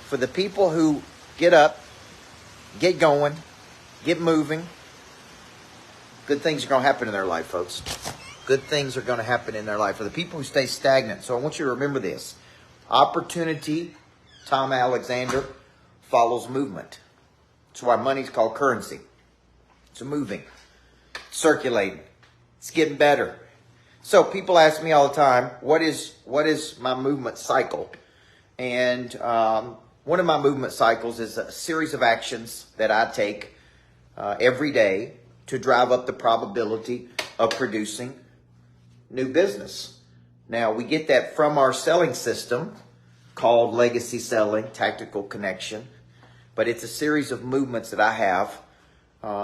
for the people who get up, get going, get moving, good things are going to happen in their life, folks. Good things are going to happen in their life. For the people who stay stagnant, so I want you to remember this. Opportunity, Tom Alexander, follows movement. That's why money's called currency. It's moving, circulating. It's getting better. So people ask me all the time, what is my movement cycle? And one of my movement cycles is a series of actions that I take every day to drive up the probability of producing new business. Now, we get that from our selling system called legacy selling, tactical connection. But it's a series of movements that I have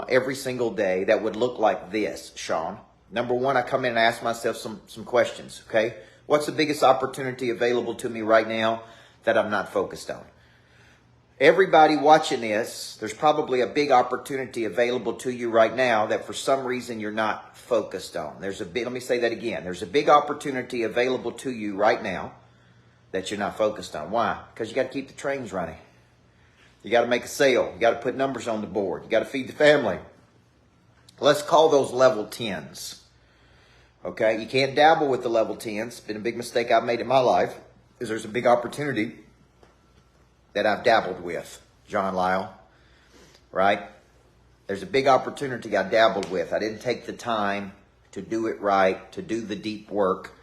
every single day that would look like this, Sean. Number one, I come in and ask myself some questions, okay? What's the biggest opportunity available to me right now that I'm not focused on? Everybody watching this, there's probably a big opportunity available to you right now that for some reason you're not focused on. Let me say that again. There's a big opportunity available to you right now that you're not focused on. Why? Because you got to keep the trains running. You got to make a sale. You got to put numbers on the board. You got to feed the family. Let's call those level 10s. Okay? You can't dabble with the level 10s. It's been a big mistake I've made in my life because there's a big opportunity that I've dabbled with, John Lyle. Right? There's a big opportunity I dabbled with. I didn't take the time to do it right, to do the deep work.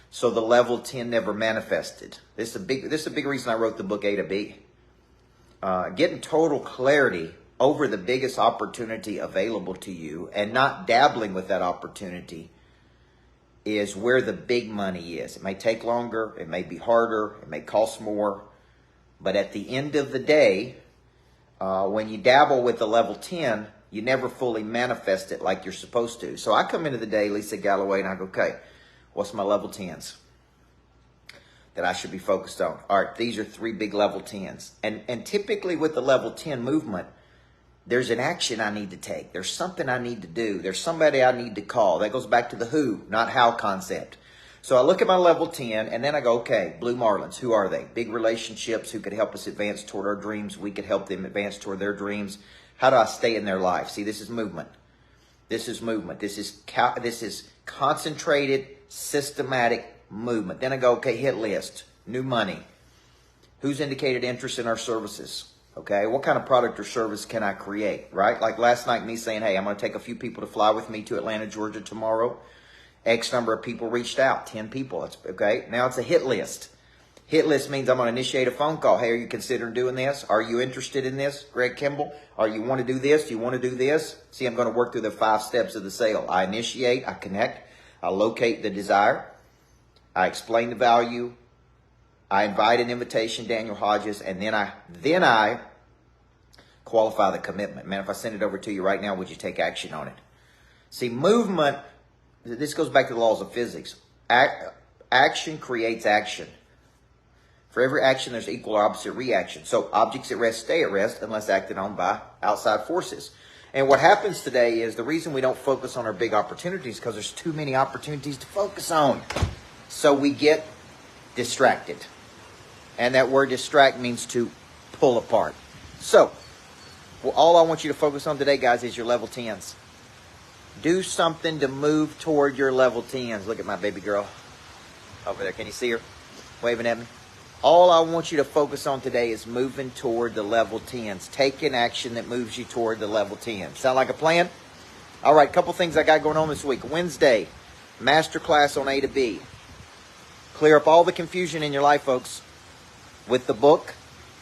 So the level 10 never manifested. This is a big reason I wrote the book A to B. Getting total clarity over the biggest opportunity available to you and not dabbling with that opportunity is where the big money is. It may take longer. It may be harder. It may cost more. But at the end of the day, when you dabble with the level 10, you never fully manifest it like you're supposed to. So I come into the day, Lisa Galloway, and I go, okay, what's my level 10s that I should be focused on? All right, these are 3 big level 10s. And typically with the level 10 movement, there's an action I need to take. There's something I need to do. There's somebody I need to call. That goes back to the who, not how concept. So I look at my level 10, and then I go, okay, Blue Marlins, who are they? Big relationships who could help us advance toward our dreams. We could help them advance toward their dreams. How do I stay in their life? See, this is movement. This is movement. This is concentrated, systematic movement. Then I go, okay, hit list, new money. Who's indicated interest in our services? Okay, what kind of product or service can I create, right? Like last night, me saying, hey, I'm going to take a few people to fly with me to Atlanta, Georgia tomorrow. X number of people reached out, 10 people. That's okay. Now it's a hit list. Hit list means I'm going to initiate a phone call. Hey, are you considering doing this? Are you interested in this, Greg Kimball? Or you want to do this? Do you want to do this? See, I'm going to work through the 5 steps of the sale. I initiate, I connect, I locate the desire, I explain the value, I invite an invitation, Daniel Hodges, and then I qualify the commitment. Man, if I send it over to you right now, would you take action on it? See, movement, this goes back to the laws of physics. Action creates action. For every action, there's equal or opposite reaction. So objects at rest stay at rest unless acted on by outside forces. And what happens today is the reason we don't focus on our big opportunities is because there's too many opportunities to focus on. So we get distracted. And that word distract means to pull apart. So, all I want you to focus on today, guys, is your level 10s. Do something to move toward your level 10s. Look at my baby girl over there. Can you see her waving at me? All I want you to focus on today is moving toward the level 10s. Taking action that moves you toward the level 10. Sound like a plan? All right, a couple things I got going on this week. Wednesday, masterclass on A to B. Clear up all the confusion in your life, folks, with the book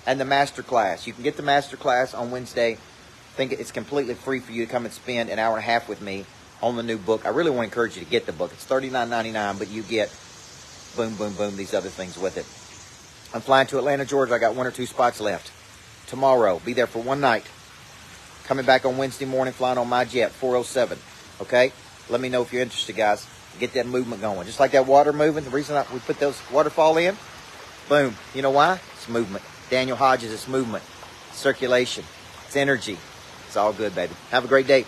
and the masterclass. You can get the masterclass on Wednesday. I think it's completely free for you to come and spend an hour and a half with me on the new book. I really want to encourage you to get the book. It's $39.99, but you get boom, boom, boom, these other things with it. I'm flying to Atlanta, Georgia. I got 1 or 2 spots left. Tomorrow, be there for one night. Coming back on Wednesday morning, flying on my jet, 407. Okay? Let me know if you're interested, guys. Get that movement going. Just like that water moving, the reason we put those waterfall in, boom. You know why? It's movement. Daniel Hodges, it's movement. It's circulation. It's energy. It's all good, baby. Have a great day.